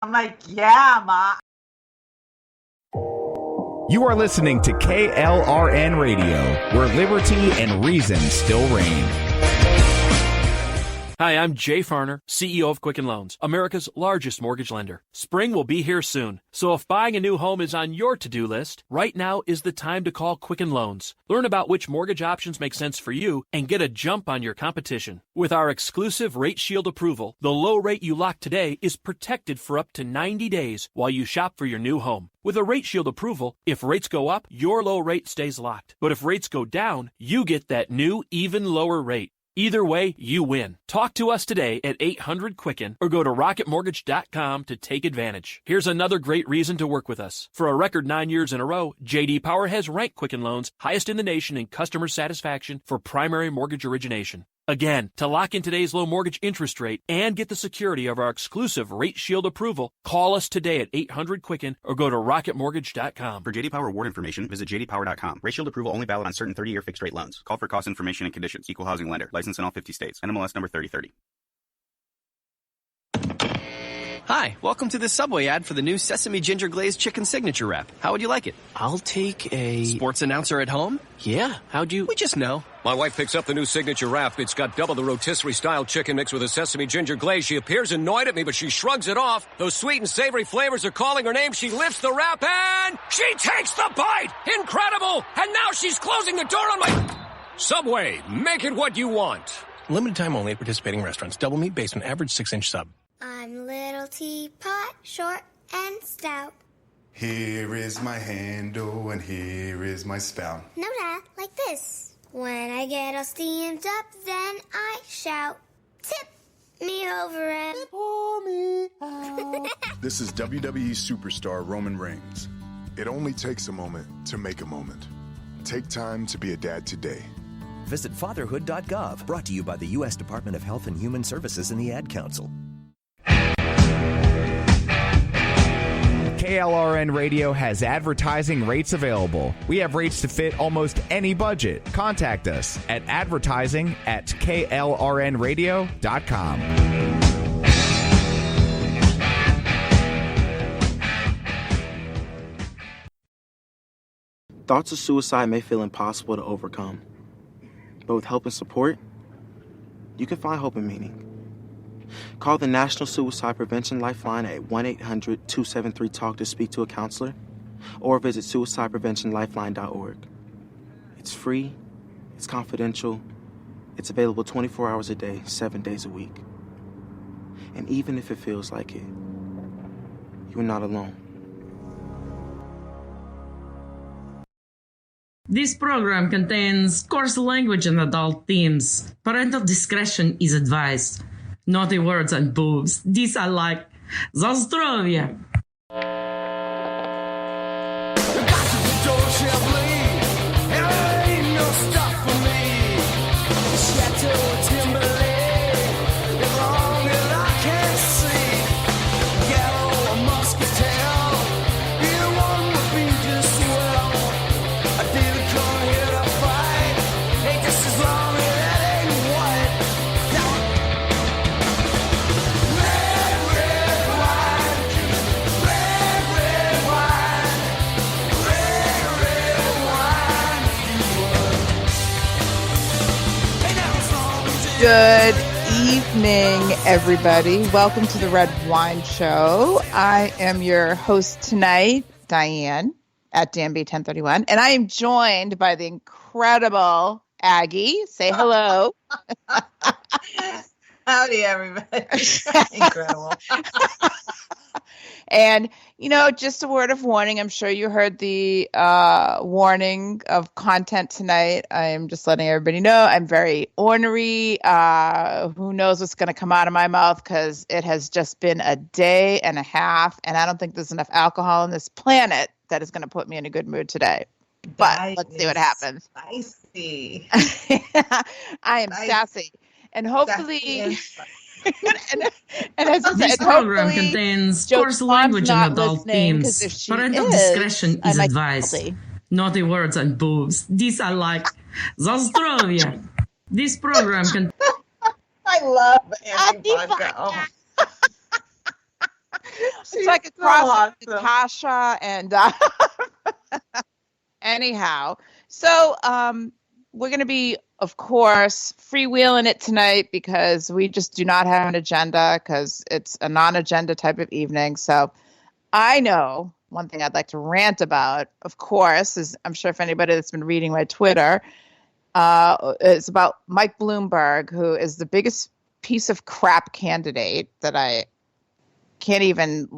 I'm like, yeah, Ma. You are listening to KLRN Radio, where liberty and reason still reign. Hi, I'm Jay Farner, CEO of Quicken Loans, America's largest mortgage lender. Spring will be here soon, so if buying a new home is on your to-do list, right now is the time to call Quicken Loans. Learn about which mortgage options make sense for you and get a jump on your competition. With our exclusive Rate Shield approval, the low rate you lock today is protected for up to 90 days while you shop for your new home. With a Rate Shield approval, if rates go up, your low rate stays locked. But if rates go down, you get that new, even lower rate. Either way, you win. Talk to us today at 800-QUICKEN or go to rocketmortgage.com to take advantage. Here's another great reason to work with us. For a record 9 years in a row, J.D. Power has ranked Quicken Loans highest in the nation in customer satisfaction for primary mortgage origination. Again, to lock in today's low mortgage interest rate and get the security of our exclusive Rate Shield approval, call us today at 800-QUICKEN or go to rocketmortgage.com. For J.D. Power award information, visit jdpower.com. Rate Shield approval only valid on certain 30-year fixed-rate loans. Call for cost information and conditions. Equal housing lender. License in all 50 states. NMLS number 3030. Hi, welcome to the Subway ad for the new Sesame Ginger Glazed Chicken Signature Wrap. How would you like it? I'll take a... Sports announcer at home? Yeah, how'd you... We just know. My wife picks up the new Signature Wrap. It's got double the rotisserie-style chicken mixed with a sesame ginger glaze. She appears annoyed at me, but she shrugs it off. Those sweet and savory flavors are calling her name. She lifts the wrap and... she takes the bite! Incredible! And now she's closing the door on my... Subway, make it what you want. Limited time only at participating restaurants. Double meat based on average 6-inch sub. I'm little teapot, short and stout. Here is my handle and here is my spout. No, Dad, like this. When I get all steamed up, then I shout, tip me over and pour me out. This is WWE superstar Roman Reigns. It only takes a moment to make a moment. Take time to be a dad today. Visit fatherhood.gov, brought to you by the U.S. Department of Health and Human Services and the Ad Council. KLRN Radio has advertising rates available. We have rates to fit almost any budget. Contact us at advertising@klrnradio.com. Thoughts of suicide may feel impossible to overcome, but with help and support, you can find hope and meaning. Call the National Suicide Prevention Lifeline at 1-800-273-TALK to speak to a counselor, or visit suicidepreventionlifeline.org. It's free, it's confidential, it's available 24 hours a day, 7 days a week. And even if it feels like it, you're not alone. This program contains coarse language and adult themes. Parental discretion is advised. Naughty words and boobs. These are like za zdrowie. Good evening, everybody. Welcome to the Red Wine Show. I am your host tonight, Diane, at DanB1031, and I am joined by the incredible Aggie. Say hello. Howdy, everybody. Incredible. And, you know, just a word of warning. I'm sure you heard the warning of content tonight. I'm just letting everybody know I'm very ornery. Who knows what's going to come out of my mouth, because it has just been a day and a half, and I don't think there's enough alcohol on this planet that is going to put me in a good mood today. But let's see what happens. Spicy. I am sassy. And hopefully... and as I this said, program contains coarse language and adult themes. Parental discretion is advised. Naughty words and boobs. These are like za zdrowie. This program can. I love Andy Vodka. It's like a cross between Natasha and anyhow. So we're going to be, of course, freewheeling it tonight because we just do not have an agenda because it's a non-agenda type of evening. So I know one thing I'd like to rant about, of course, is I'm sure if anybody that's been reading my Twitter, it's about Mike Bloomberg, who is the biggest piece of crap candidate that I can't even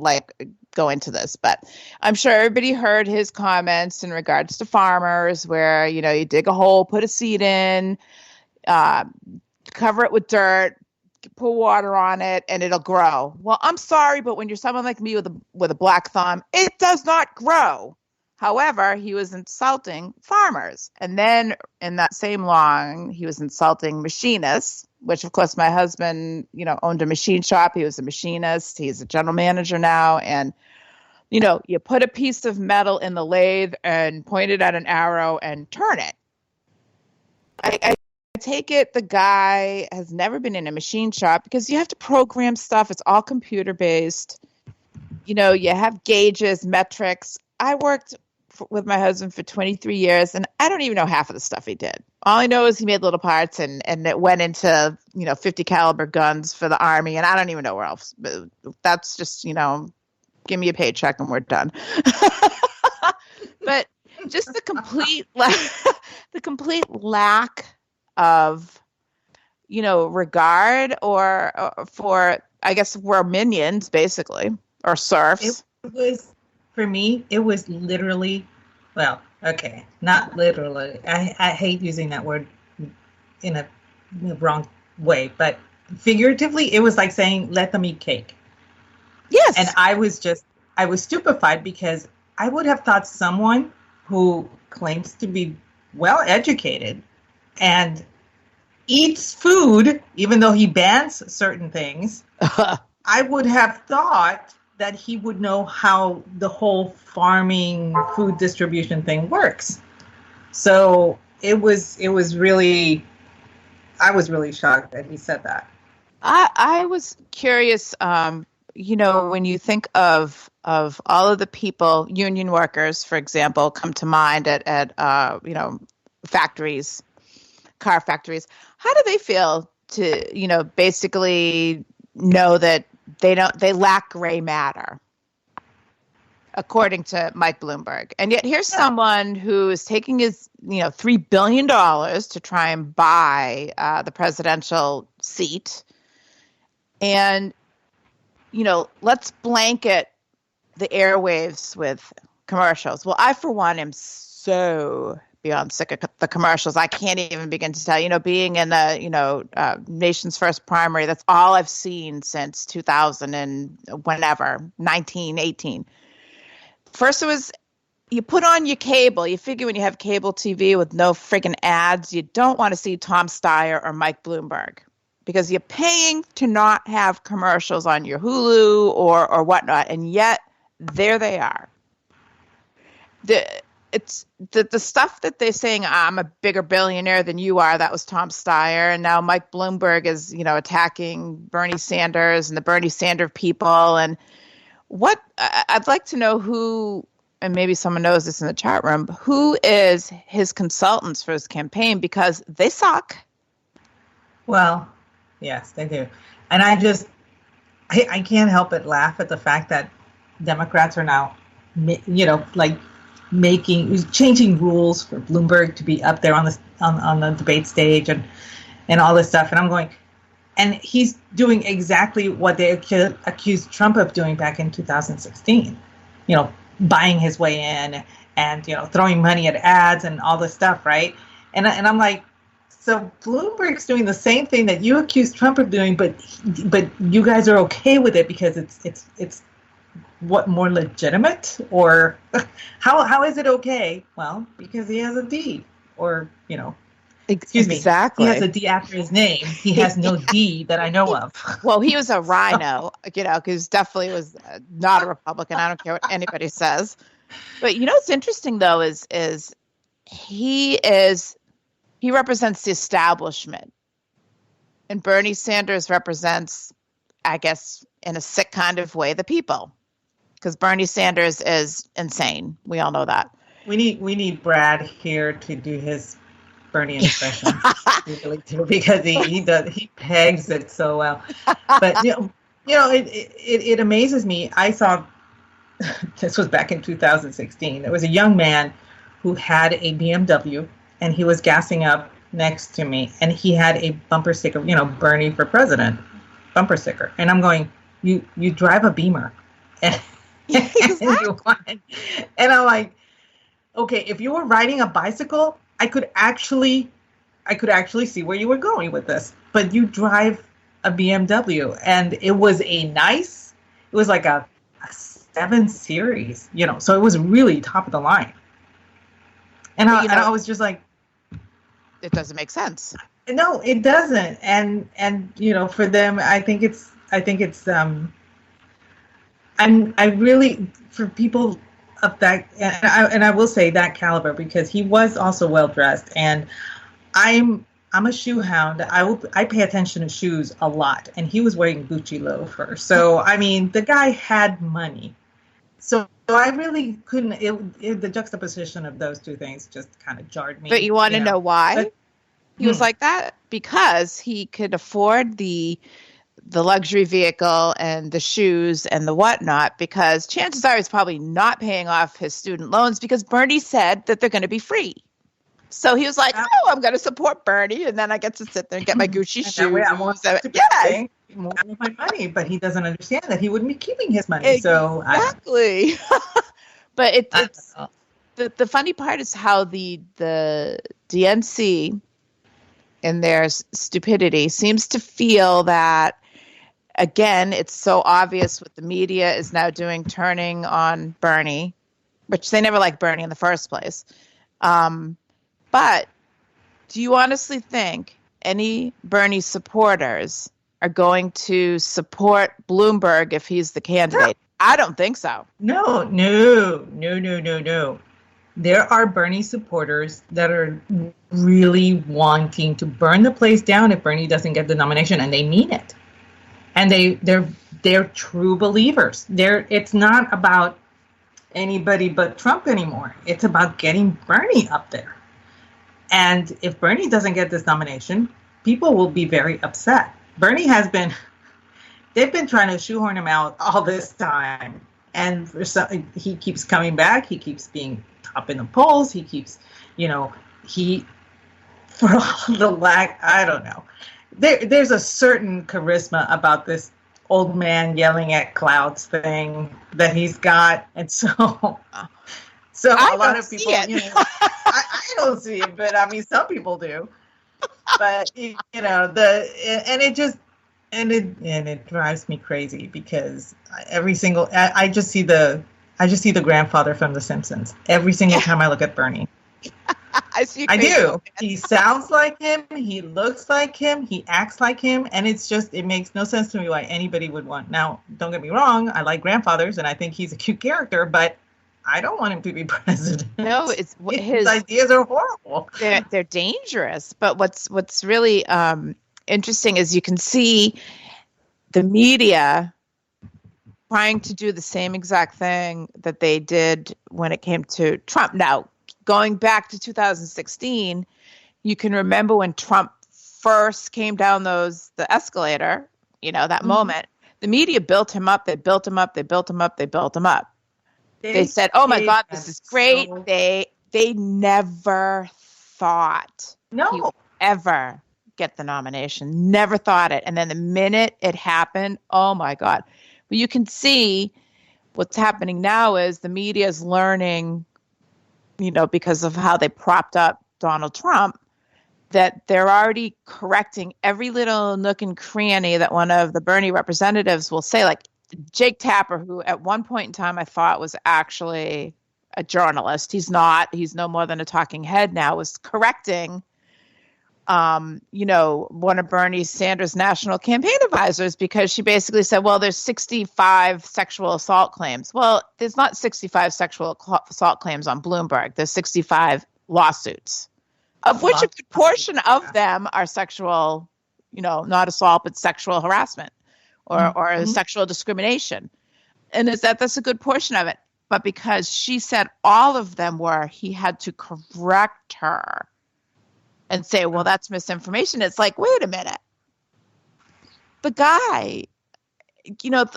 go into this, but I'm sure everybody heard his comments in regards to farmers where, you dig a hole, put a seed in, cover it with dirt, pour water on it, and it'll grow. Well, I'm sorry, but when you're someone like me with a black thumb, it does not grow. However, he was insulting farmers. And then in that same line, he was insulting machinists, which, of course, my husband, owned a machine shop. He was a machinist. He's a general manager now. And, you put a piece of metal in the lathe and point it at an arrow and turn it. I take it the guy has never been in a machine shop because you have to program stuff. It's all computer-based. You have gauges, metrics. I worked with my husband for 23 years, and I don't even know half of the stuff he did. All I know is he made little parts, and it went into 50 caliber guns for the Army, and I don't even know where else. But that's just give me a paycheck and we're done. But just the complete lack of regard or for, I guess, we're minions basically, or serfs. It was, for me, it was literally, well, okay, not literally. I hate using that word in a wrong way, but figuratively, it was like saying, let them eat cake. Yes. And I was stupefied because I would have thought someone who claims to be well educated and eats food, even though he bans certain things, I would have thought that he would know how the whole farming food distribution thing works. So I was really shocked that he said that. I was curious, when you think of all of the people, union workers, for example, come to mind at factories, car factories. How do they feel to, basically know that they lack gray matter, according to Mike Bloomberg? And yet here's someone who is taking his, $3 billion to try and buy the presidential seat. And, let's blanket the airwaves with commercials. Well, I, for one, am so beyond sick of the commercials. I can't even begin to tell you, being in the, nation's first primary, that's all I've seen since 2000 and whenever, 1918. First it was, you put on your cable. You figure when you have cable TV with no friggin' ads, you don't want to see Tom Steyer or Mike Bloomberg because you're paying to not have commercials on your Hulu or whatnot. And yet there they are. It's the stuff that they're saying, I'm a bigger billionaire than you are. That was Tom Steyer. And now Mike Bloomberg is, attacking Bernie Sanders and the Bernie Sanders people. And I'd like to know who, and maybe someone knows this in the chat room, who is his consultants for his campaign, because they suck. Well, yes, they do. And I can't help but laugh at the fact that Democrats are now, changing rules for Bloomberg to be up there on the debate stage and all this stuff. And I'm going, and he's doing exactly what they accused Trump of doing back in 2016, buying his way in and, throwing money at ads and all this stuff. Right. And I'm like, so Bloomberg's doing the same thing that you accused Trump of doing, but you guys are okay with it because it's what, more legitimate? Or how is it okay? Well, because he has a D, or excuse me, he has a D after his name. He has no D that I know of. Well, he was a rhino, because definitely was not a Republican. I don't care what anybody says. But what's interesting though is he represents the establishment, and Bernie Sanders represents, I guess, in a sick kind of way the people. Because Bernie Sanders is insane. We all know that. We need Brad here to do his Bernie impression. We really do, because he pegs it so well. But it amazes me. I saw this was back in 2016. There was a young man who had a BMW, and he was gassing up next to me, and he had a bumper sticker, Bernie for president bumper sticker, and I'm going, you drive a Beamer, and and I'm like, okay, if you were riding a bicycle, I could actually see where you were going with this. But you drive a BMW, and it was like a 7 Series, so it was really top of the line. And I was just like, it doesn't make sense. No, it doesn't. And for them, I think it's I really, for people of that, and I will say that caliber, because he was also well dressed, and I'm a shoe hound. I pay attention to shoes a lot, and he was wearing Gucci loafers. So I mean, the guy had money. So I really couldn't. The juxtaposition of those two things just kind of jarred me. But you want to know why he was like that? Because he could afford the luxury vehicle and the shoes and the whatnot, because chances are he's probably not paying off his student loans, because Bernie said that they're going to be free. So he was like, oh, I'm going to support Bernie, and then I get to sit there and get my Gucci shoes. Yes. More of my money, but he doesn't understand that he wouldn't be keeping his money. Exactly. But it's the funny part is how the DNC, in their stupidity, seems to feel that, again, it's so obvious what the media is now doing, turning on Bernie, which they never liked Bernie in the first place. But do you honestly think any Bernie supporters are going to support Bloomberg if he's the candidate? I don't think so. No. There are Bernie supporters that are really wanting to burn the place down if Bernie doesn't get the nomination, and they mean it. And they're true believers. It's not about anybody but Trump anymore. It's about getting Bernie up there. And if Bernie doesn't get this nomination, people will be very upset. Bernie they've been trying to shoehorn him out all this time. And he keeps coming back. He keeps being top in the polls. He keeps, for all the lack, I don't know. There's a certain charisma about this old man yelling at clouds thing that he's got. And so a lot of people, I don't see it, but I mean, some people do. But it drives me crazy, because I just see the grandfather from The Simpsons every single time I look at Bernie. I do. He sounds like him. He looks like him. He acts like him. And it makes no sense to me why anybody would want. Now, don't get me wrong. I like grandfathers, and I think he's a cute character, but I don't want him to be president. No, his ideas are horrible. They're dangerous. But what's really interesting is you can see the media trying to do the same exact thing that they did when it came to Trump. Now, going back to 2016, you can remember when Trump first came down the escalator, that moment, the media built him up. They built him up. They built him up. They built him up. They said, oh my God, this is great. They never thought he would ever get the nomination. Never thought it. And then the minute it happened, oh my God. But you can see what's happening now is the media is learning, because of how they propped up Donald Trump, that they're already correcting every little nook and cranny that one of the Bernie representatives will say. Like Jake Tapper, who at one point in time I thought was actually a journalist. He's not. He's no more than a talking head now, was correcting one of Bernie Sanders' national campaign advisors, because she basically said, well, there's 65 sexual assault claims. Well, there's not 65 sexual assault claims on Bloomberg. There's 65 lawsuits, of which a good portion of them are sexual, not assault, but sexual harassment, or sexual discrimination. And that's a good portion of it. But because she said all of them were, he had to correct her and say, well, that's misinformation. It's like, wait a minute. The guy,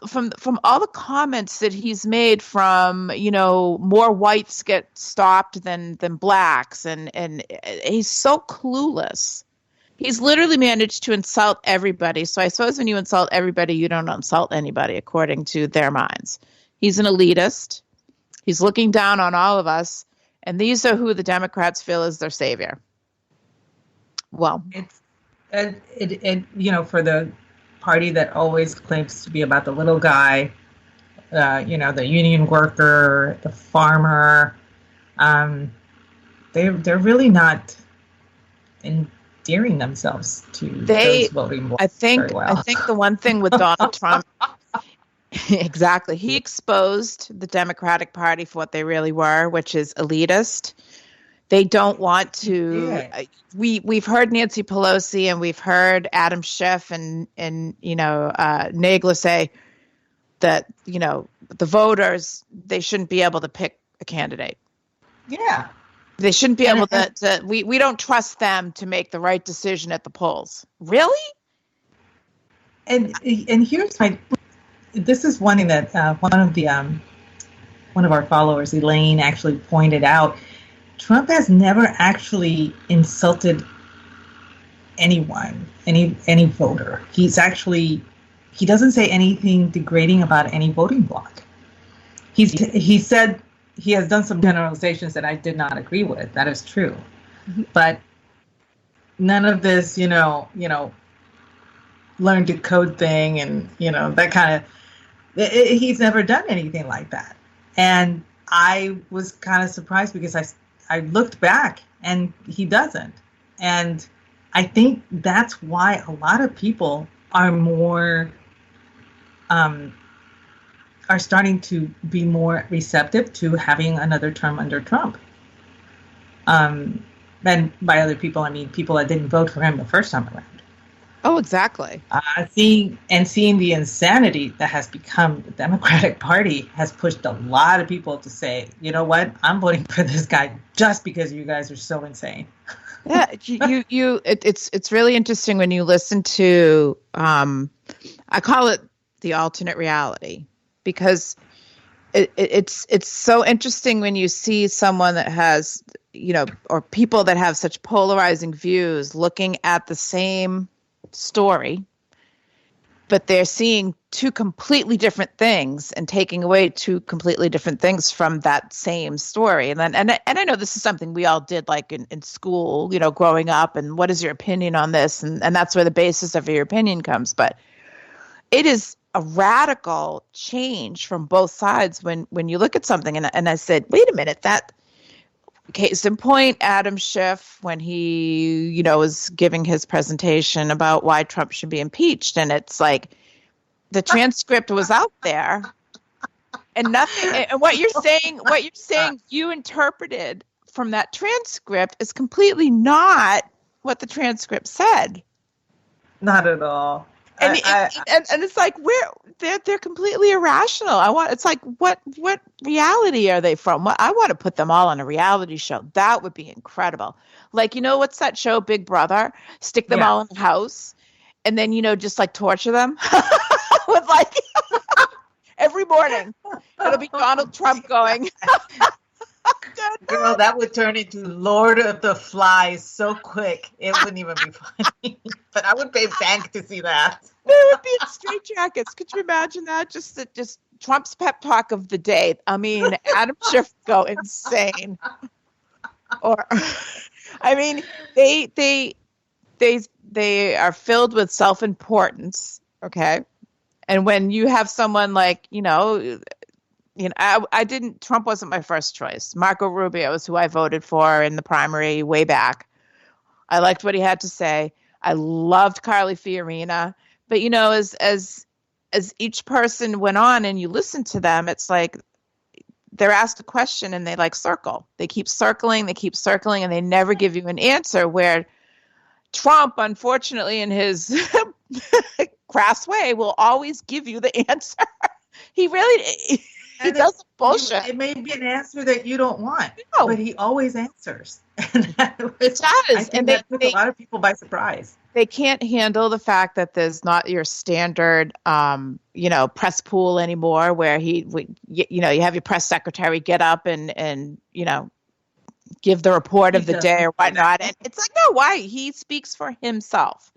from all the comments that he's made from, more whites get stopped than blacks. And he's so clueless. He's literally managed to insult everybody. So I suppose when you insult everybody, you don't insult anybody according to their minds. He's an elitist. He's looking down on all of us. And these are who the Democrats feel is their savior. Well, it's for the party that always claims to be about the little guy, the union worker, the farmer. They're really not endearing themselves to those voting blocks very well. I think the one thing with Donald Trump, exactly, he exposed the Democratic Party for what they really were, which is elitist. They don't want to. Yeah. We've heard Nancy Pelosi and we've heard Adam Schiff and Nagler say that the voters, they shouldn't be able to pick a candidate. Yeah, they shouldn't be able to. We don't trust them to make the right decision at the polls. Really? And here's this is one thing that one of our followers, Elaine, actually pointed out. Trump has never actually insulted anyone, any voter. He doesn't say anything degrading about any voting bloc. He said he has done some generalizations that I did not agree with. That is true. Mm-hmm. But none of this, learn to code thing and, that kind of, he's never done anything like that. And I was kind of surprised because I looked back and he doesn't. And I think that's why a lot of people are more, are starting to be more receptive to having another term under Trump. And by other people, I mean people that didn't vote for him the first time around. Oh, exactly. Seeing the insanity that has become the Democratic Party has pushed a lot of people to say, you know what, I'm voting for this guy just because you guys are so insane. Yeah, it's really interesting when you listen to, I call it the alternate reality, because it's so interesting when you see someone that has, or people that have such polarizing views looking at the same story, but they're seeing two completely different things and taking away two completely different things from that same story. And I know this is something we all did like in school, growing up, and what is your opinion on this? And that's where the basis of your opinion comes. But it is a radical change from both sides when you look at something. And I said, wait a minute, that case in point, Adam Schiff, when he, was giving his presentation about why Trump should be impeached. And it's like the transcript was out there and nothing. And what you're saying, you interpreted from that transcript is completely not what the transcript said. Not at all. And it's like they're completely irrational. It's like what reality are they from? I want to put them all on a reality show. That would be incredible. Like, what's that show, Big Brother? Stick them all in the house, and then just like torture them with like every morning. It'll be Donald Trump going. Girl, that would turn into Lord of the Flies so quick. It wouldn't even be funny. But I would pay bank to see that. They would be in straitjackets. Could you imagine that? Just Trump's pep talk of the day. I mean, Adam Schiff go insane. Or, I mean, they are filled with self-importance. Okay, and when you have someone like Trump wasn't my first choice. Marco Rubio is who I voted for in the primary way back. I liked what he had to say. I loved Carly Fiorina. But, as each person went on and you listen to them, it's like they're asked a question and they circle. They keep circling, and they never give you an answer, where Trump, unfortunately, in his crass way, will always give you the answer. He does bullshit. It may be an answer that you don't want, but he always answers. It does. I think that took a lot of people by surprise. They can't handle the fact that there's not your standard, press pool anymore, where you have your press secretary get up and give the report of the day or whatnot. And it's like, no, why? He speaks for himself.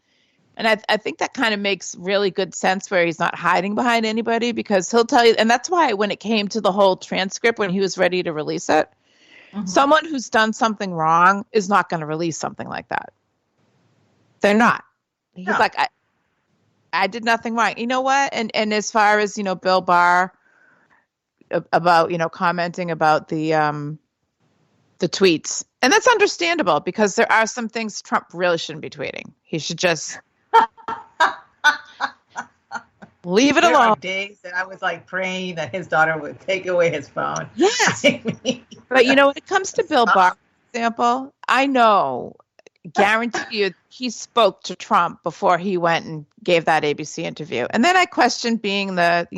And I think that kind of makes really good sense, where he's not hiding behind anybody, because he'll tell you. And that's why when it came to the whole transcript, when he was ready to release it, someone who's done something wrong is not going to release something like that. They're not. He's like, I did nothing wrong. You know what? And as far as, Bill Barr about, commenting about the tweets, and that's understandable, because there are some things Trump really shouldn't be tweeting. He should just leave it alone. There are days that I was like praying that his daughter would take away his phone. Yes. But when it comes to Bill Barr, for example, I know, guarantee you, he spoke to Trump before he went and gave that ABC interview. And then I questioned, being the,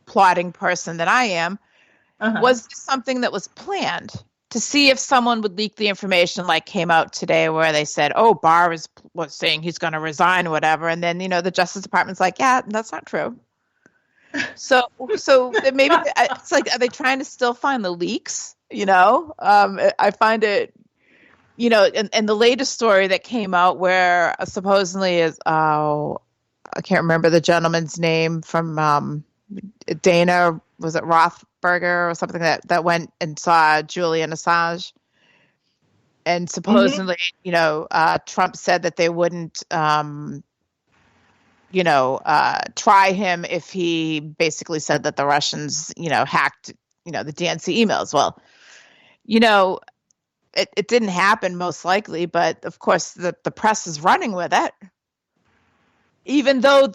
plotting person that I am, was this something that was planned to see if someone would leak the information, like came out today where they said, oh, Barr was saying he's going to resign or whatever. And then, the Justice Department's like, yeah, that's not true. So maybe it's like, are they trying to still find the leaks? I find it, and the latest story that came out where supposedly is, I can't remember the gentleman's name from Dana, was it Rothberger or something, that went and saw Julian Assange. And supposedly, Trump said that they wouldn't, try him if he basically said that the Russians, hacked, the DNC emails. Well, it didn't happen, most likely, but of course the press is running with it. Even though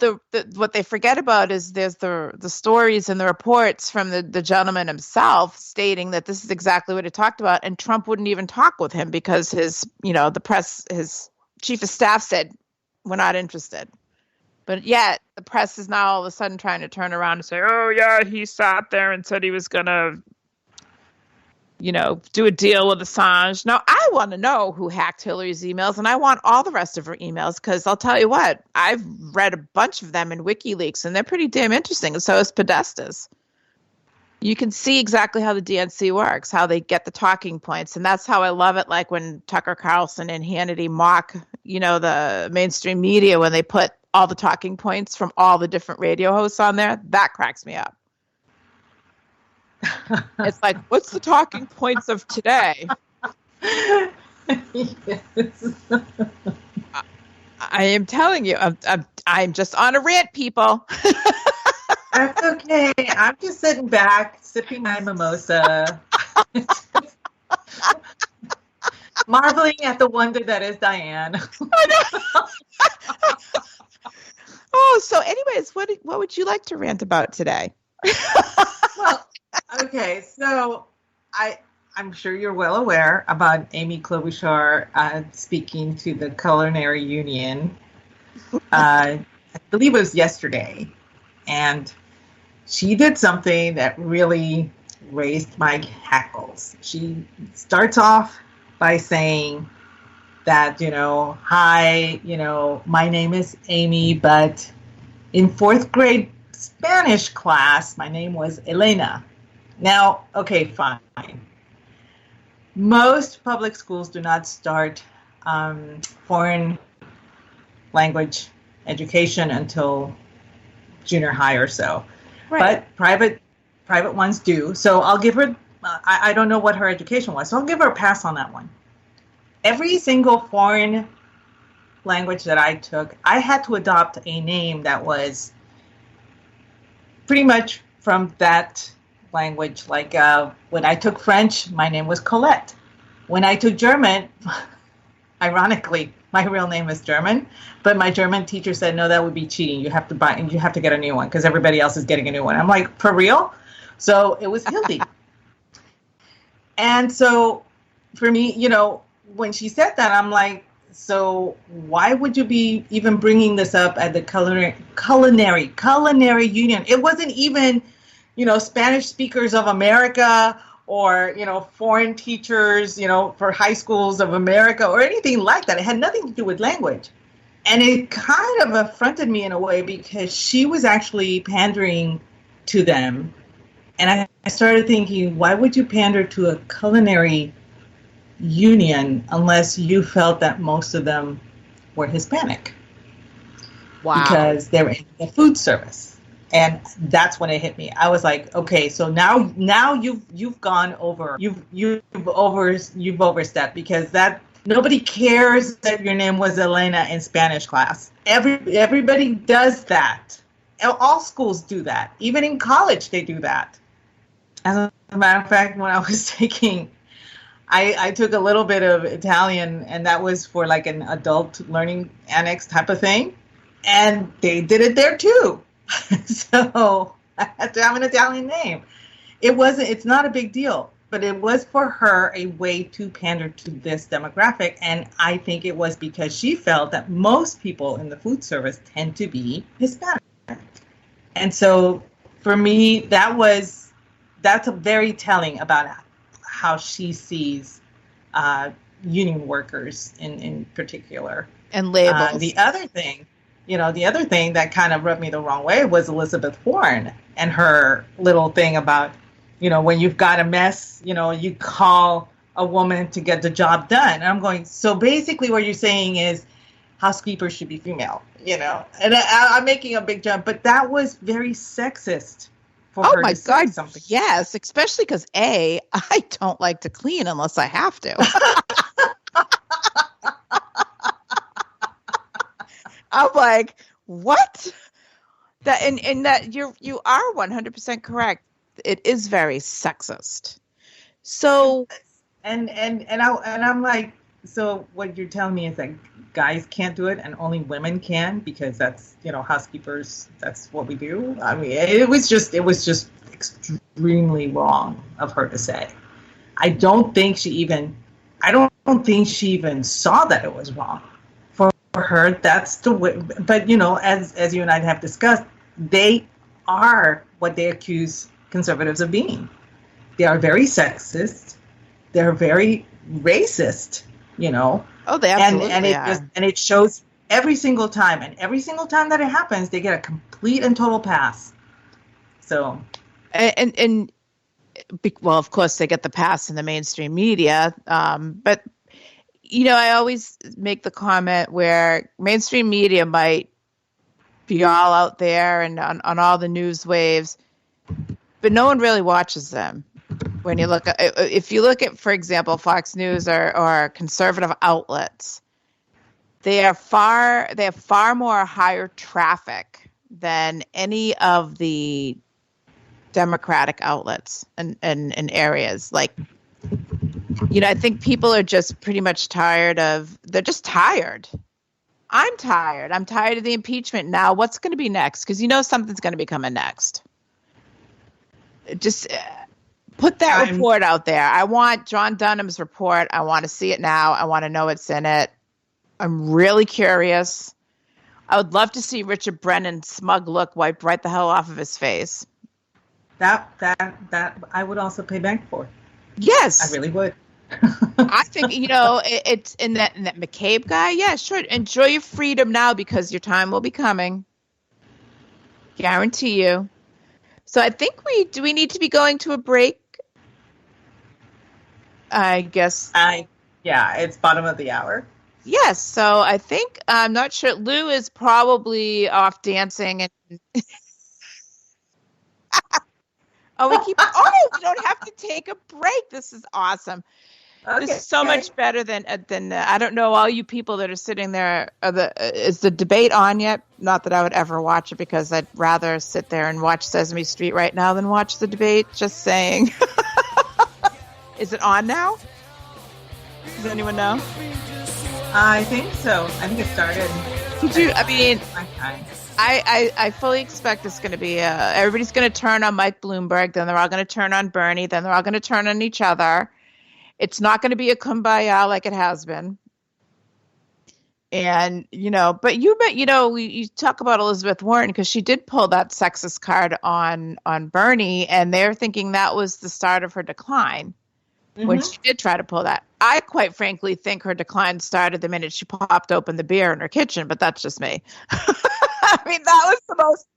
what they forget about is there's the stories and the reports from the gentleman himself stating that this is exactly what he talked about, and Trump wouldn't even talk with him because his chief of staff said, we're not interested. But yet the press is now all of a sudden trying to turn around and say, oh yeah, he sat there and said he was going to, do a deal with Assange. Now, I want to know who hacked Hillary's emails, and I want all the rest of her emails, because I'll tell you what, I've read a bunch of them in WikiLeaks, and they're pretty damn interesting, and so is Podesta's. You can see exactly how the DNC works, how they get the talking points, and that's how I love it, like when Tucker Carlson and Hannity mock, the mainstream media, when they put all the talking points from all the different radio hosts on there. That cracks me up. It's like, what's the talking points of today? Yes. I am telling you, I'm just on a rant, people. That's okay. I'm just sitting back, sipping my mimosa, marveling at the wonder that is Diane. Oh, so anyways, what would you like to rant about today? Well, okay, so I'm sure you're well aware about Amy Klobuchar speaking to the Culinary Union. I believe it was yesterday, and she did something that really raised my hackles. She starts off by saying that, hi, my name is Amy, but in 4th grade Spanish class, my name was Elena. Now, okay, fine. Most public schools do not start foreign language education until junior high or so. Right. But private ones do. So I'll give her, I don't know what her education was, so I'll give her a pass on that one. Every single foreign language that I took, I had to adopt a name that was pretty much from that language. Like when I took French, my name was Colette. When I took German, ironically, my real name is German, but my German teacher said, no, that would be cheating. You have to get a new one because everybody else is getting a new one. I'm like, for real? So it was Hildy. And so for me, when she said that, I'm like, so why would you be even bringing this up at the culinary union? It wasn't even, Spanish speakers of America or, foreign teachers, for high schools of America or anything like that. It had nothing to do with language. And it kind of affronted me in a way because she was actually pandering to them. And I started thinking, why would you pander to a culinary union unless you felt that most of them were Hispanic? Wow. Because they were in the food service. And that's when it hit me. I was like, okay, so now you've gone over, you've overstepped, because that nobody cares that your name was Elena in Spanish class. Everybody does that. All schools do that. Even in college, they do that. As a matter of fact, when I was taking, I took a little bit of Italian, and that was for like an adult learning annex type of thing. And they did it there too. So I had to have an Italian name. It's not a big deal, but it was for her a way to pander to this demographic. And I think it was because she felt that most people in the food service tend to be Hispanic. And so for me, that's a very telling about how she sees union workers in particular. And labels. The other thing that kind of rubbed me the wrong way was Elizabeth Warren and her little thing about, when you've got a mess, you call a woman to get the job done. And I'm going, so basically what you're saying is housekeepers should be female, and I'm making a big jump, but that was very sexist for her to say something. Yes, especially because I don't like to clean unless I have to. I'm like, what? That and that you are 100% correct. It is very sexist. So, and I'm like, so what you're telling me is that guys can't do it and only women can, because that's, housekeepers, that's what we do. I mean, it was just extremely wrong of her to say. I don't think she even saw that it was wrong. For her, that's the way. But as you and I have discussed, they are what they accuse conservatives of being. They are very sexist. They're very racist. Oh, they absolutely are. And it shows every single time. And every single time that it happens, they get a complete and total pass. So, and well, of course, they get the pass in the mainstream media. But I always make the comment where mainstream media might be all out there and on all the news waves, but no one really watches them. When you look at, if you look at, for example, Fox News or conservative outlets, they have far more higher traffic than any of the Democratic outlets and areas. Like, I think people are just pretty much they're just tired. I'm tired. I'm tired of the impeachment. Now, what's going to be next? Because something's going to be coming next. Just put that report out there. I want John Dunham's report. I want to see it now. I want to know what's in it. I'm really curious. I would love to see Richard Brennan's smug look wiped right the hell off of his face. That I would also pay back for. Yes, I really would. I think it's in that McCabe guy. Yeah, sure. Enjoy your freedom now, because your time will be coming. Guarantee you. So I think we need to be going to a break. I guess. Yeah, it's bottom of the hour. Yes. So I think, I'm not sure. Lou is probably off dancing. And we don't have to take a break. This is awesome. Okay. This is so much better than I don't know, all you people that are sitting there. Is the debate on yet? Not that I would ever watch it, because I'd rather sit there and watch Sesame Street right now than watch the debate. Just saying. Is it on now? Does anyone know? I think so. I think it started. I fully expect it's going to be everybody's going to turn on Mike Bloomberg, then they're all going to turn on Bernie, then they're all going to turn on each other. It's not going to be a kumbaya like it has been. And, but you talk about Elizabeth Warren because she did pull that sexist card on Bernie, and they're thinking that was the start of her decline when she did try to pull that. I quite frankly think her decline started the minute she popped open the beer in her kitchen, but that's just me. I mean, that was the most.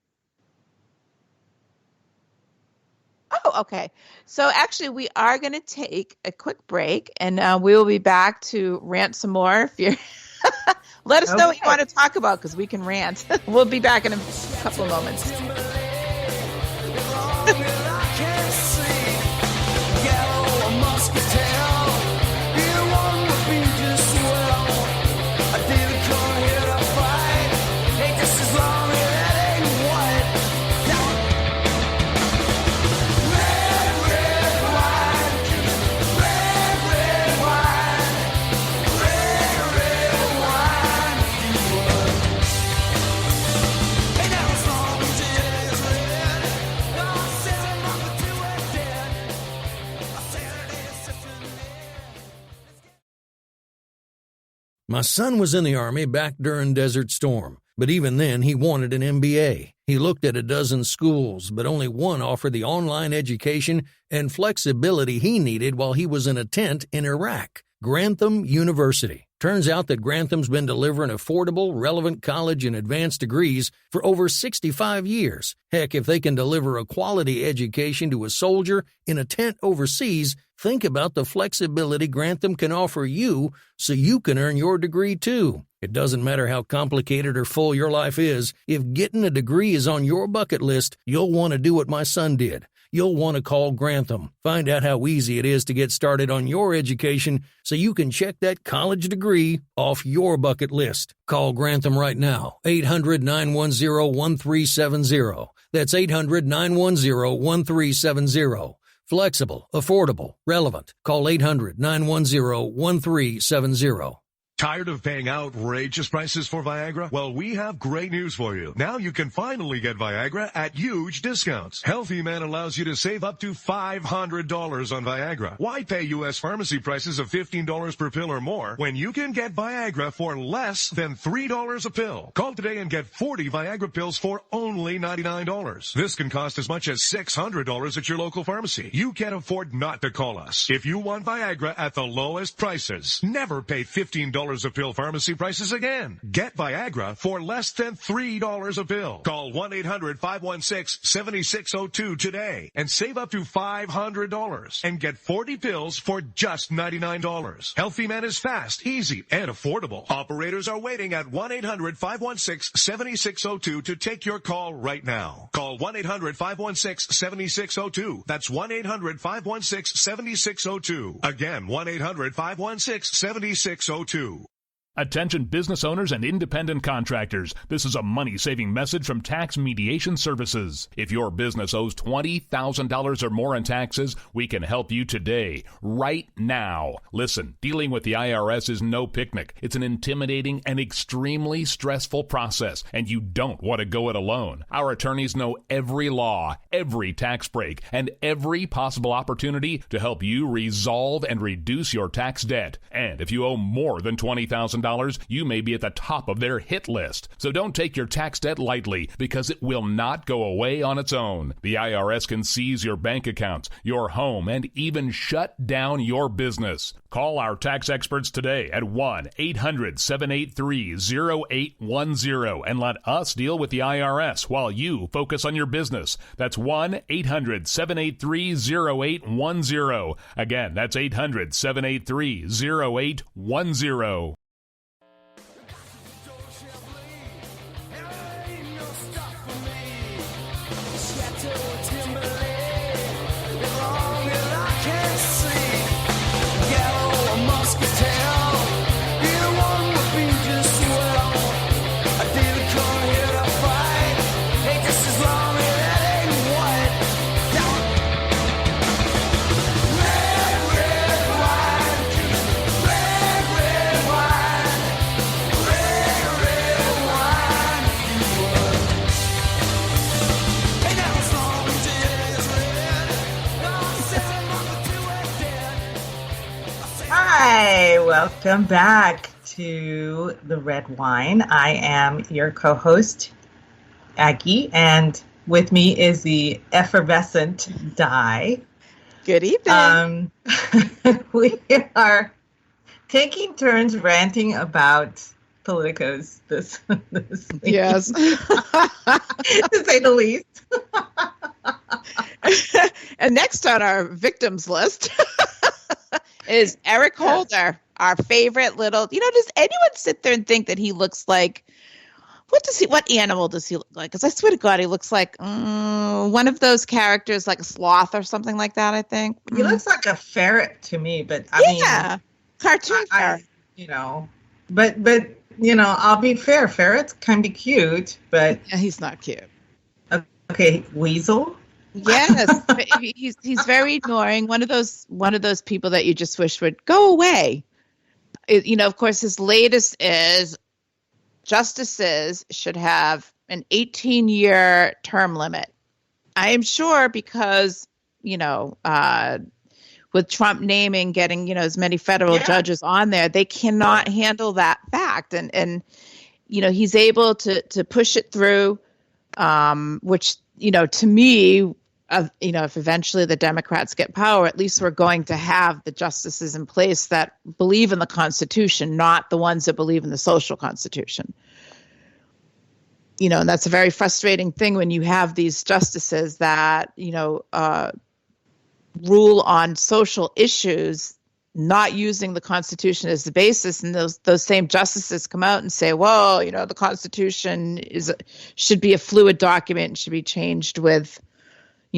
Oh, okay. So actually, we are going to take a quick break, and we will be back to rant some more. If you're let us know what you want to talk about, because we can rant. We'll be back in a couple of moments. My son was in the Army back during Desert Storm, but even then he wanted an MBA. He looked at a dozen schools, but only one offered the online education and flexibility he needed while he was in a tent in Iraq, Grantham University. Turns out that Grantham's been delivering affordable, relevant college and advanced degrees for over 65 years. Heck, if they can deliver a quality education to a soldier in a tent overseas, think about the flexibility Grantham can offer you so you can earn your degree too. It doesn't matter how complicated or full your life is, if getting a degree is on your bucket list, you'll want to do what my son did. You'll want to call Grantham. Find out how easy it is to get started on your education so you can check that college degree off your bucket list. Call Grantham right now, 800-910-1370. That's 800-910-1370. Flexible, affordable, relevant. Call 800-910-1370. Tired of paying outrageous prices for Viagra? Well, we have great news for you. Now you can finally get Viagra at huge discounts. Healthy Man allows you to save up to $500 on Viagra. Why pay U.S. pharmacy prices of $15 per pill or more when you can get Viagra for less than $3 a pill? Call today and get 40 Viagra pills for only $99. This can cost as much as $600 at your local pharmacy. You can't afford not to call us. If you want Viagra at the lowest prices, never pay $15 a pill pharmacy prices again. Get Viagra for less than $3 a pill. Call 1-800-516-7602 today and save up to $500 and get 40 pills for just $99. Healthy Man is fast, easy, and affordable. Operators are waiting at 1-800-516-7602 to take your call right now. Call 1-800-516-7602. That's 1-800-516-7602. Again, 1-800-516-7602. Attention business owners and independent contractors. This is a money-saving message from Tax Mediation Services. If your business owes $20,000 or more in taxes, we can help you today, right now. Listen, dealing with the IRS is no picnic. It's an intimidating and extremely stressful process, and you don't want to go it alone. Our attorneys know every law, every tax break, and every possible opportunity to help you resolve and reduce your tax debt. And if you owe more than $20,000, you may be at the top of their hit list. So don't take your tax debt lightly, because it will not go away on its own. The IRS can seize your bank accounts, your home, and even shut down your business. Call our tax experts today at 1-800-783-0810 and let us deal with the IRS while you focus on your business. That's 1-800-783-0810. Again, that's 800-783-0810. Hi, welcome back to The Red Wine. I am your co-host, Aggie, and with me is the effervescent Di. Good evening. We are taking turns ranting about politicos this week. Yes. To say the least. And next on our victims list is Eric Holder, our favorite little, does anyone sit there and think that he looks like, what animal does he look like? Because I swear to God, he looks like one of those characters, like a sloth or something like that, I think. He looks like a ferret to me, but I mean, cartoon ferret. But I'll be fair. Ferrets can be cute, but yeah, he's not cute. Okay, weasel. Yes, he's very annoying. One of those people that you just wish would go away. Of course, his latest is justices should have an 18-year term limit. I am sure because with Trump getting as many federal judges on there, they cannot handle that fact, and he's able to push it through, which to me. If eventually the Democrats get power, at least we're going to have the justices in place that believe in the Constitution, not the ones that believe in the social constitution. And that's a very frustrating thing when you have these justices that, rule on social issues, not using the Constitution as the basis. And those same justices come out and say, well, the Constitution should be a fluid document and should be changed with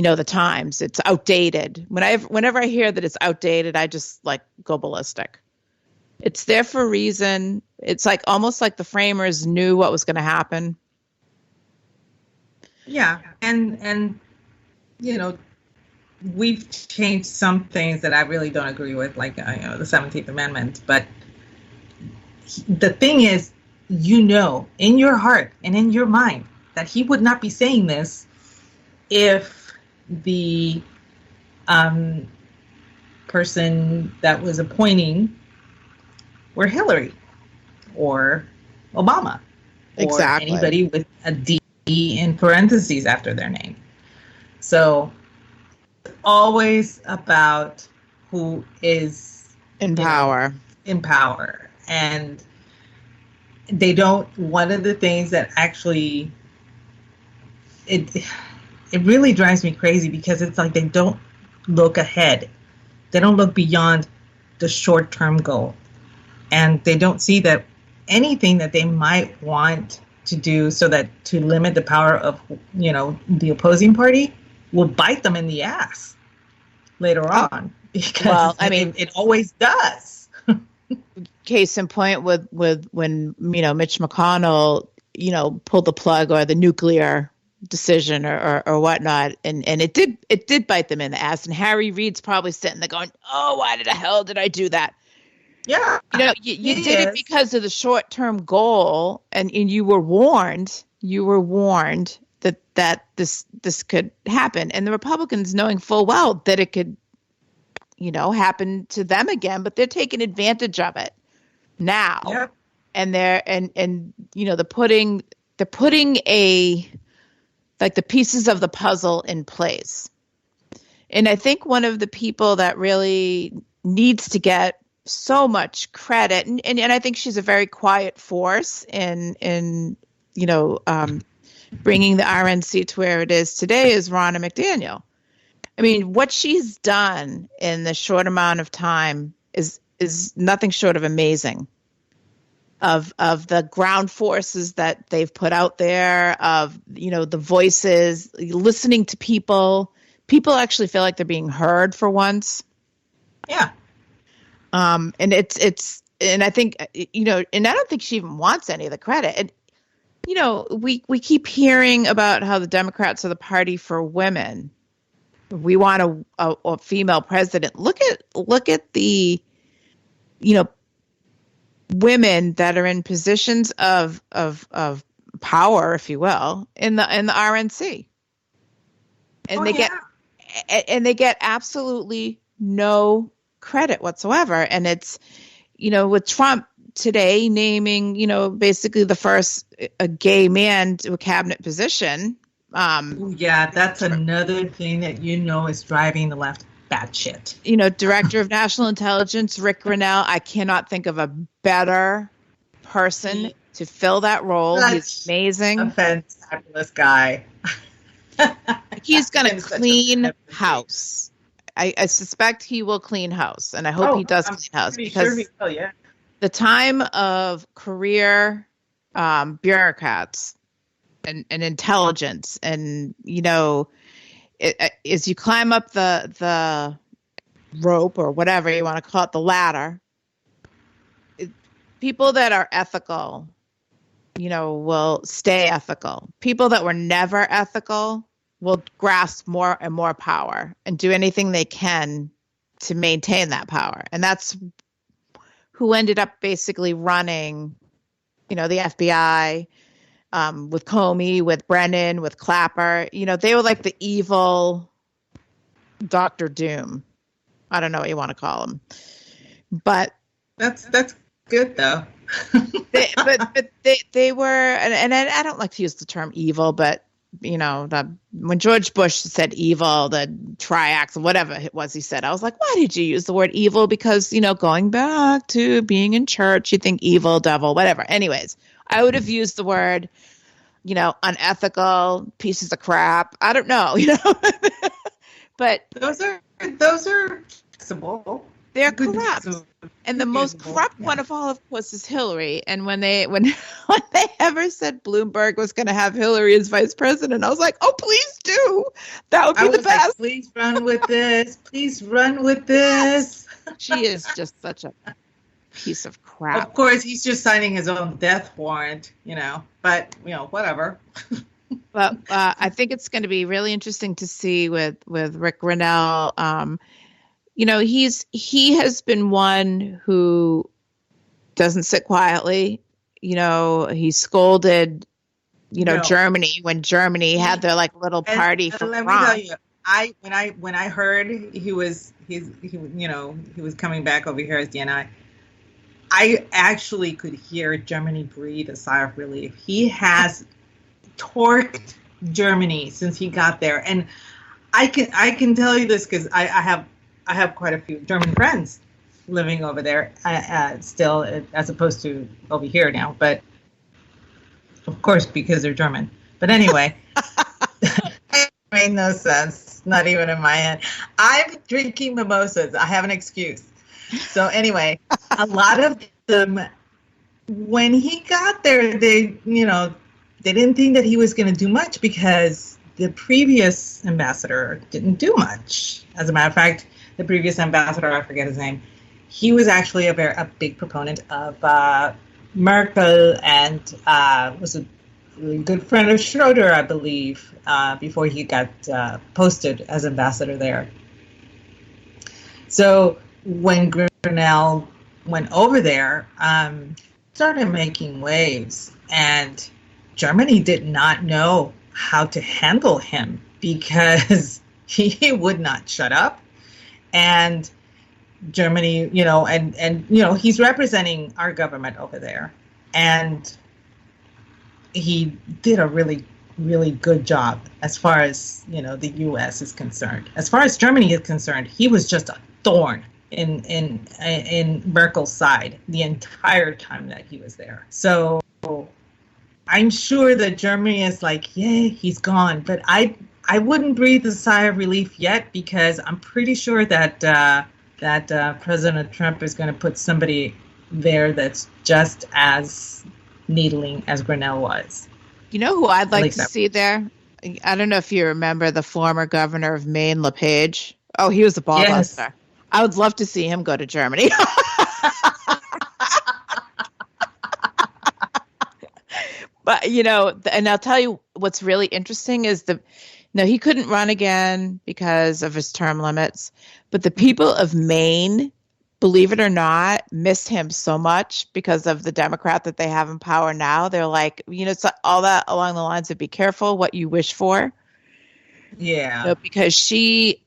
the times. It's outdated. Whenever I hear that it's outdated, I just go ballistic. It's there for a reason. It's almost like the framers knew what was going to happen. Yeah, and we've changed some things that I really don't agree with, like the 17th Amendment. But the thing is, in your heart and in your mind that he would not be saying this if the person that was appointing were Hillary or Obama or anybody with a D in parentheses after their name. So it's always about who is in power. And they don't, one of the things that actually it really drives me crazy because it's like they don't look ahead. They don't look beyond the short-term goal. And they don't see that anything that they might want to do so that to limit the power of, the opposing party will bite them in the ass later on. Because it always does. Case in point with when, Mitch McConnell, pulled the plug or the nuclear decision or whatnot, and it did bite them in the ass. And Harry Reid's probably sitting there going, "Oh, why the hell did I do that?" Yeah, you did it because of the short-term goal, and you were warned. You were warned that this could happen, and the Republicans knowing full well that it could, happen to them again, but they're taking advantage of it now. Yep. And they're putting the pieces of the puzzle in place. And I think one of the people that really needs to get so much credit, and I think she's a very quiet force in bringing the RNC to where it is today, is Ronna McDaniel. I mean, what she's done in the short amount of time is nothing short of amazing. Of the ground forces that they've put out there, of the voices, listening to people actually feel like they're being heard for once. Yeah. And and I think and I don't think she even wants any of the credit. And we keep hearing about how the Democrats are the party for women. We want a female president. Look at the women that are in positions of power, if you will, in the RNC, and they get absolutely no credit whatsoever. And it's with Trump today naming, basically the first a gay man to a cabinet position. Yeah, that's another thing that is driving the left batshit. Director of National Intelligence, Rick Grinnell. I cannot think of a better person to fill that role. He's amazing. A fantabulous guy. He's going to clean house. I suspect he will clean house, and I hope he does clean house because the time of career bureaucrats and intelligence, and as you climb up the rope or whatever you want to call it, the ladder, people that are ethical, will stay ethical. People that were never ethical will grasp more and more power and do anything they can to maintain that power. And that's who ended up basically running, the FBI, with Comey, with Brennan, with Clapper. They were like the evil Dr. Doom. I don't know what you want to call them. But that's good though. they were, and I don't like to use the term evil, but when George Bush said evil, the triax, whatever it was he said, I was like, why did you use the word evil? Because, going back to being in church, you think evil, devil, whatever. Anyways, I would have used the word, unethical, pieces of crap. I don't know, but those are flexible. They're corrupt. And the most corrupt one of all, of course, is Hillary. And when they ever said Bloomberg was going to have Hillary as vice president, I was like, oh, please do. That would be the best. Like, please run with this. Please run with this. She is just such a piece of crap. Of course, he's just signing his own death warrant, but, whatever. But I think it's going to be really interesting to see with Rick Grinnell. He has been one who doesn't sit quietly. He scolded, Germany when Germany had their little party for let prom. me tell you, when I heard he was coming back over here as DNI, I actually could hear Germany breathe a sigh of relief. He has torqued Germany since he got there, and I can tell you this because I have quite a few German friends living over there still, as opposed to over here now. But of course, because they're German. But anyway, it made no sense. Not even in my head. I'm drinking mimosas. I have an excuse. So anyway, a lot of them, when he got there, they didn't think that he was going to do much because the previous ambassador didn't do much. As a matter of fact, the previous ambassador, I forget his name, he was actually a big proponent of Merkel and was a really good friend of Schroeder, I believe, before he got posted as ambassador there. So when Grinnell went over there, started making waves, and Germany did not know how to handle him because he would not shut up. And Germany, he's representing our government over there. And he did a really, really good job as far as, the U.S. is concerned. As far as Germany is concerned, he was just a thorn in Merkel's side the entire time that he was there. So I'm sure that Germany is like, yeah, he's gone. But I wouldn't breathe a sigh of relief yet because I'm pretty sure that President Trump is going to put somebody there that's just as needling as Grinnell was. You know who I'd like to see there? I don't know if you remember the former governor of Maine, LePage. Oh, he was a ball buster. I would love to see him go to Germany. But, and I'll tell you what's really interesting is he couldn't run again because of his term limits. But the people of Maine, believe it or not, miss him so much because of the Democrat that they have in power now. They're like, it's all that along the lines of be careful what you wish for. Yeah. Because she,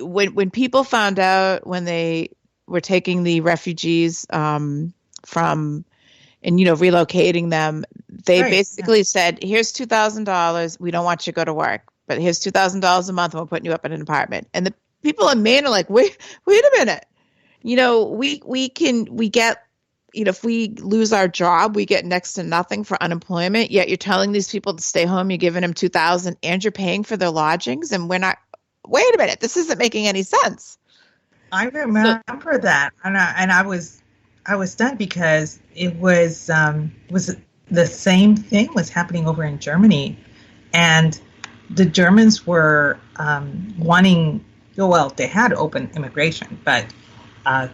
when people found out when they were taking the refugees from and, relocating them, they basically said, here's $2,000. We don't want you to go to work, but here's $2,000 a month and we're putting you up in an apartment. And the people in Maine are like, wait a minute. We get, if we lose our job, we get next to nothing for unemployment. Yet you're telling these people to stay home. You're giving them $2,000 and you're paying for their lodgings. And we're not, wait a minute, this isn't making any sense. I remember that. And I was stunned because it was the same thing was happening over in Germany. And the Germans were wanting, they had open immigration, but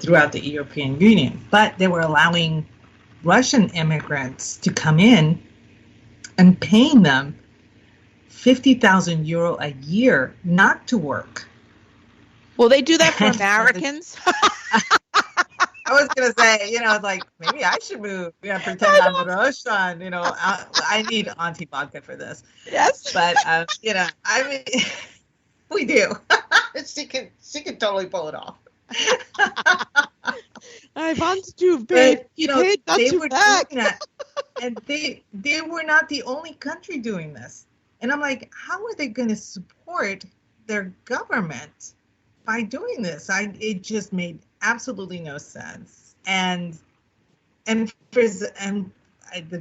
throughout the European Union, but they were allowing Russian immigrants to come in and paying them 50,000 euro a year not to work. Will they do that for Americans? I was going to say, like, maybe I should move. Pretend I'm Russian. I need Auntie Vodka for this. Yes. But, I mean, we do. She can totally pull it off. I want to pay, they were doing that, and they were not the only country doing this. And I'm like, how are they going to support their government by doing this? It just made absolutely no sense. And the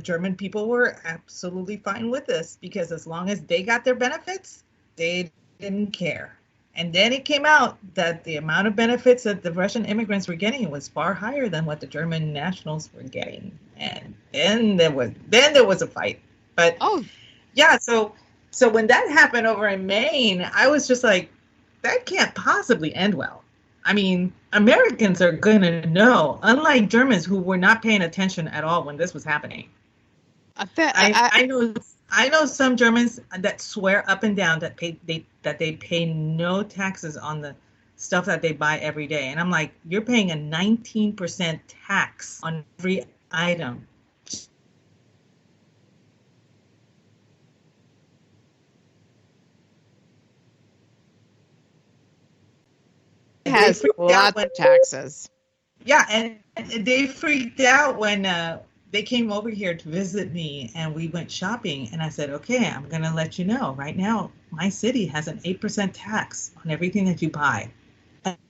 German people were absolutely fine with this because as long as they got their benefits, they didn't care. And then it came out that the amount of benefits that the Russian immigrants were getting was far higher than what the German nationals were getting. And then there was a fight. But yeah, so when that happened over in Maine, I was just like, that can't possibly end well. I mean, Americans are going to know, unlike Germans who were not paying attention at all when this was happening. I know some Germans that swear up and down that they pay no taxes on the stuff that they buy every day. And I'm like, you're paying a 19% tax on every item. It has lots of taxes. Yeah, and they freaked out when they came over here to visit me and we went shopping. And I said, okay, I'm going to let you know right now, my city has an 8% tax on everything that you buy.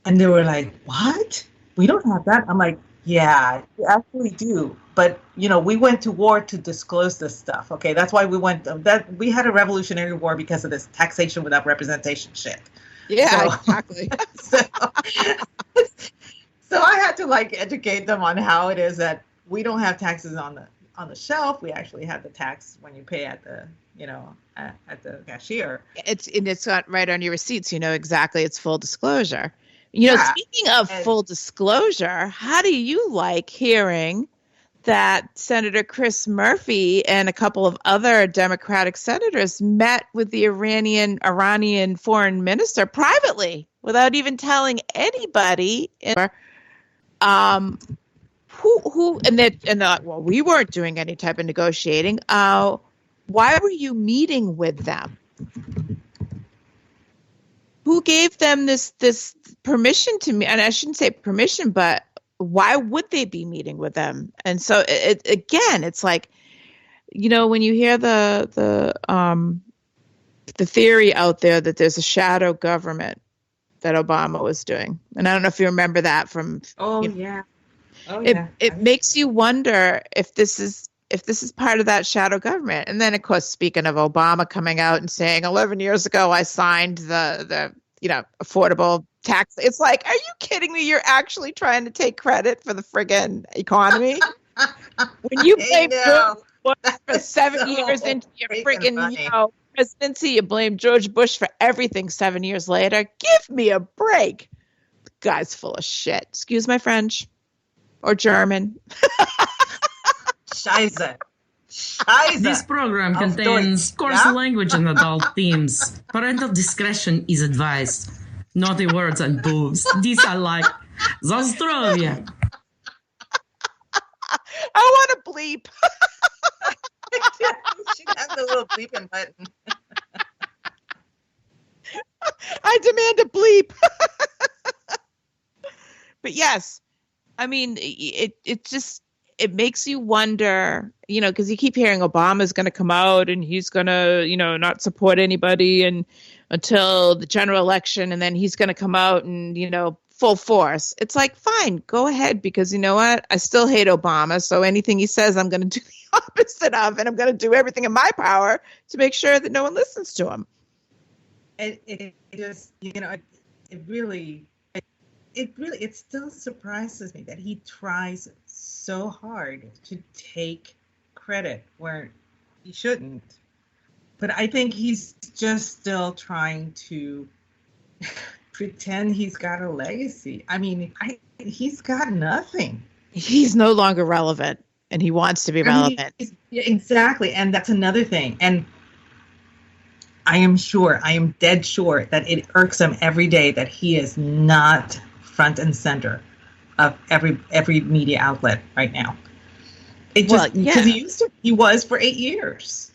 And they were like, what? We don't have that. I'm like, yeah, you actually do. But, we went to war to disclose this stuff. Okay, that's why we had a revolutionary war because of this taxation without representation shit. Yeah, exactly. So I had to educate them on how it is that we don't have taxes on the shelf. We actually have the tax when you pay at the at the cashier. It's got right on your receipts. Exactly. It's full disclosure. Speaking of full disclosure, how do you like hearing that Senator Chris Murphy and a couple of other Democratic senators met with the Iranian foreign minister privately without even telling anybody? Well, we weren't doing any type of negotiating. Why were you meeting with them? Who gave them this permission to meet? And I shouldn't say permission, but why would they be meeting with them? And so it's like, when you hear the theory out there that there's a shadow government that Obama was doing, and I don't know if you remember that from. It makes you wonder if this is part of that shadow government. And then, of course, speaking of Obama coming out and saying 11 years ago, I signed the affordable tax. It's like, are you kidding me? You're actually trying to take credit for the friggin' economy? When you blame George Bush for 7 years into your friggin' presidency, you blame George Bush for everything 7 years later. Give me a break. The guy's full of shit. Excuse my French. Or German. Scheiße. This program contains coarse language and adult themes. Parental discretion is advised. Naughty words and boobs. These are like Zastrovia. I want to bleep. You should have the little bleeping button. I demand a bleep. But yes. I mean, it just, it makes you wonder, because you keep hearing Obama's going to come out and he's going to, not support anybody and until the general election, and then he's going to come out and, full force. It's like, fine, go ahead, because you know what? I still hate Obama. So anything he says, I'm going to do the opposite of, and I'm going to do everything in my power to make sure that no one listens to him. It just, it still surprises me that he tries so hard to take credit where he shouldn't. But I think he's just still trying to pretend he's got a legacy. I mean, he's got nothing. He's no longer relevant, and he wants to be relevant. Yeah, exactly. And that's another thing. And I am dead sure that it irks him every day that he is not front and center of every media outlet right now. Because he was for 8 years.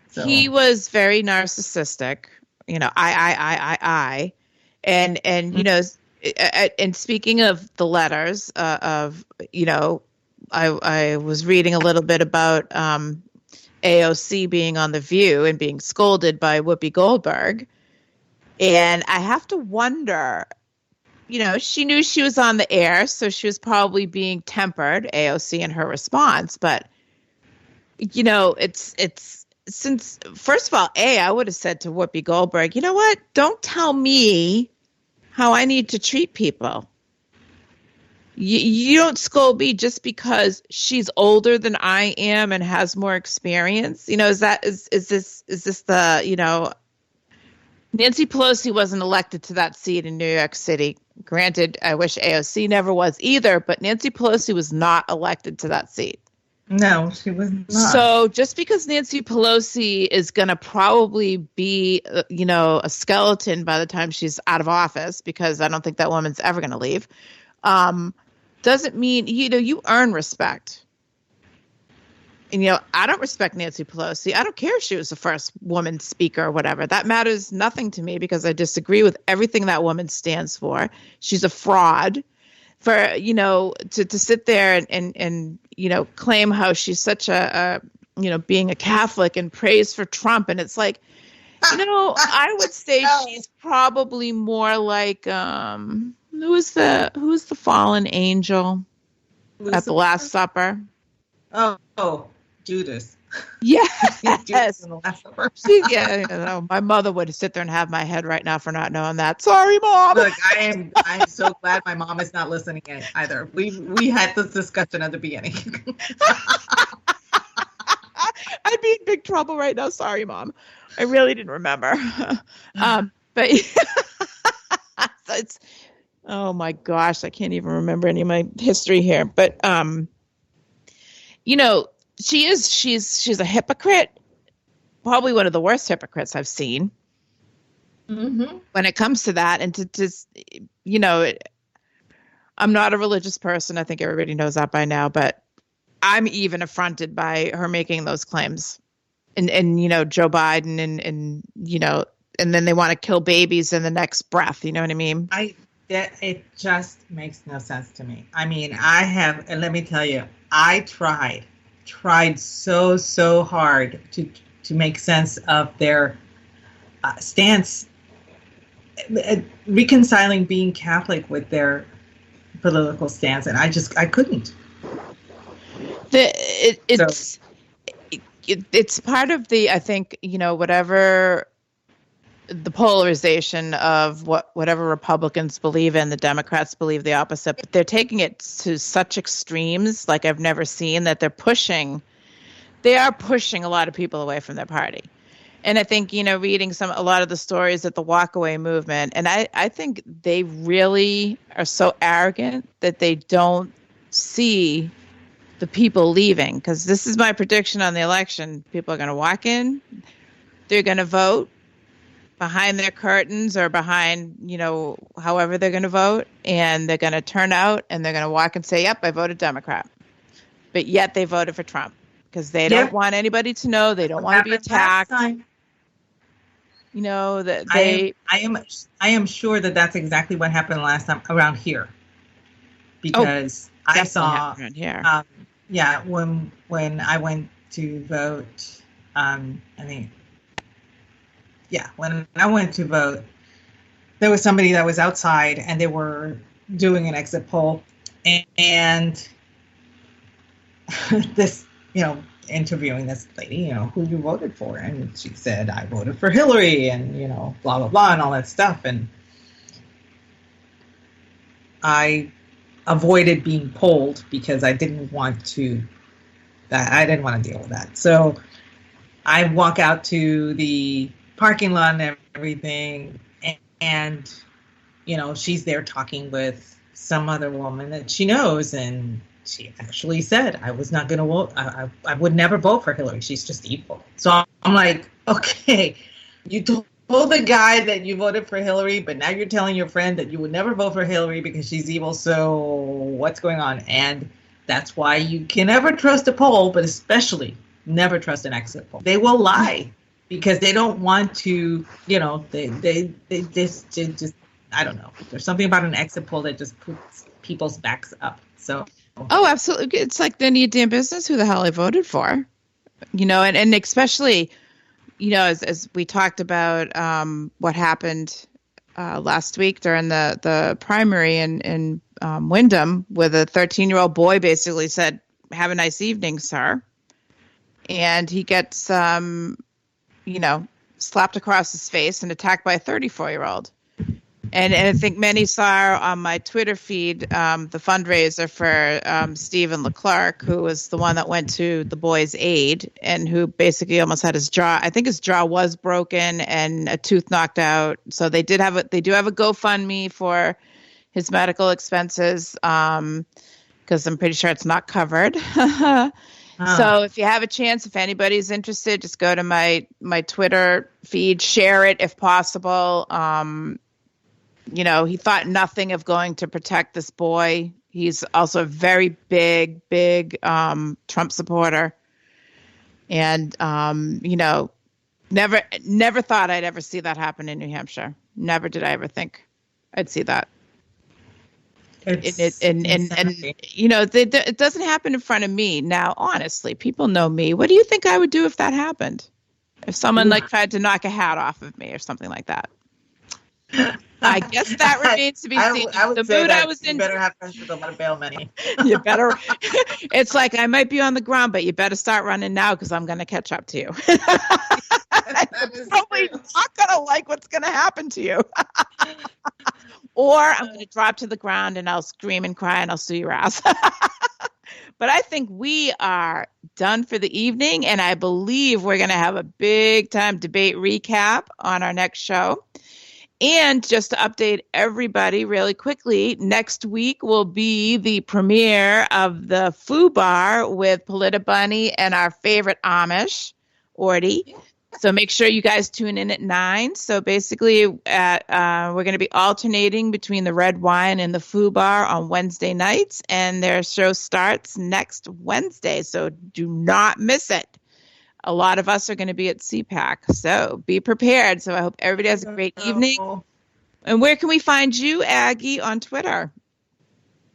So. He was very narcissistic, I. And and speaking of the letters I was reading a little bit about AOC being on The View and being scolded by Whoopi Goldberg. And I have to wonder, she knew she was on the air, so she was probably being tempered, AOC, in her response. But, it's since, first of all, I would have said to Whoopi Goldberg, you know what? Don't tell me how I need to treat people. You don't scold me just because she's older than I am and has more experience. Is this the, Nancy Pelosi wasn't elected to that seat in New York City. Granted, I wish AOC never was either, but Nancy Pelosi was not elected to that seat. No, she was not. So just because Nancy Pelosi is going to probably be, a skeleton by the time she's out of office, because I don't think that woman's ever going to leave, doesn't mean, you earn respect. And, I don't respect Nancy Pelosi. I don't care if she was the first woman speaker or whatever. That matters nothing to me because I disagree with everything that woman stands for. She's a fraud. For, to sit there and claim how she's such a being a Catholic and praise for Trump. And it's like, I would say she's probably more like, who's the fallen angel at the Last Supper? Oh, Judas. Yes. Judas in the Last Supper. My mother would sit there and have my head right now for not knowing that. Sorry, Mom. Look, I'm so glad my mom is not listening either. We had this discussion at the beginning. I'd be in big trouble right now. Sorry, Mom. I really didn't remember. But so it's, oh my gosh, I can't even remember any of my history here. But she's a hypocrite, probably one of the worst hypocrites I've seen. Mm-hmm. When it comes to that. And I'm not a religious person. I think everybody knows that by now, but I'm even affronted by her making those claims. And Joe Biden and then they want to kill babies in the next breath. You know what I mean? It just makes no sense to me. I mean, and let me tell you, I tried so hard to make sense of their stance, reconciling being Catholic with their political stance, and I couldn't. It's part of the, I think, whatever the polarization of whatever Republicans believe in, the Democrats believe the opposite, but they're taking it to such extremes like I've never seen, that they are pushing a lot of people away from their party. And I think, reading a lot of the stories at the walkaway movement, and I think they really are so arrogant that they don't see the people leaving. Because this is my prediction on the election. People are going to walk in, they're going to vote behind their curtains or behind, however they're going to vote. And they're going to turn out and they're going to walk and say, yep, I voted Democrat. But yet they voted for Trump because they don't want anybody to know. They don't want to be attacked. That they. I am sure that that's exactly what happened last time around here. Because I saw around here. yeah, when I went to vote, when I went to vote, there was somebody that was outside and they were doing an exit poll, and this, interviewing this lady, who you voted for, and she said, I voted for Hillary, and blah blah blah and all that stuff, and I avoided being polled because I didn't want to deal with that. So I walk out to the parking lot and everything, and she's there talking with some other woman that she knows, and she actually said, I was not going to vote. I would never vote for Hillary. She's just evil. So I'm like, okay, you told the guy that you voted for Hillary, but now you're telling your friend that you would never vote for Hillary because she's evil. So what's going on? And that's why you can never trust a poll, but especially never trust an exit poll. They will lie because they don't want to, they just, I don't know. There's something about an exit poll that just puts people's backs up. So. Oh, absolutely. It's like none of your damn business who the hell I voted for, and especially, as we talked about what happened last week during the primary in Wyndham, where the 13-year-old boy basically said, have a nice evening, sir. And he gets, slapped across his face and attacked by a 34-year-old. And I think many saw on my Twitter feed the fundraiser for Stephen Leclerc, who was the one that went to the boy's aid and who basically almost had his jaw. I think his jaw was broken and a tooth knocked out. So they do have a GoFundMe for his medical expenses because I'm pretty sure it's not covered. So if you have a chance, if anybody's interested, just go to my Twitter feed, share it if possible. He thought nothing of going to protect this boy. He's also a very big Trump supporter. And, never thought I'd ever see that happen in New Hampshire. Never did I ever think I'd see that. It doesn't happen in front of me. Now, honestly, people know me. What do you think I would do if that happened? If someone tried to knock a hat off of me or something like that? I guess that remains to be seen. I would say I was in. You better have friends with a lot of bail money. You better. It's like I might be on the ground, but you better start running now because I'm going to catch up to you. I'm probably not going to like what's going to happen to you. Or I'm going to drop to the ground and I'll scream and cry and I'll sue your ass. But I think we are done for the evening, and I believe we're going to have a big time debate recap on our next show. And just to update everybody really quickly, next week will be the premiere of the Foo Bar with Polita Bunny and our favorite Amish, Orty. So make sure you guys tune in at 9. So basically, we're going to be alternating between the Red Wine and the Foo Bar on Wednesday nights, and their show starts next Wednesday. So do not miss it. A lot of us are going to be at CPAC, so be prepared. So I hope everybody has a great evening. And where can we find you, Aggie, on Twitter?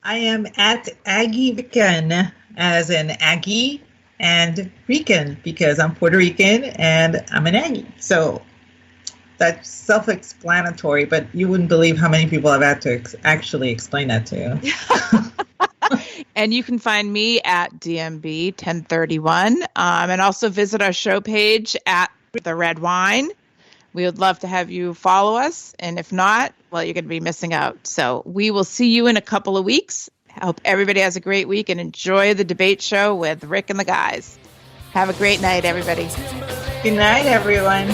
I am at Aggie Bitchin, as in Aggie and Rican, because I'm Puerto Rican and I'm an Aggie. So that's self-explanatory, but you wouldn't believe how many people I've had to actually explain that to. And you can find me at DMB 1031, and also visit our show page at The Red Wine. We would love to have you follow us, and if not, well, you're going to be missing out. So we will see you in a couple of weeks. I hope everybody has a great week and enjoy the debate show with Rick and the guys. Have a great night, everybody. Good night, everyone.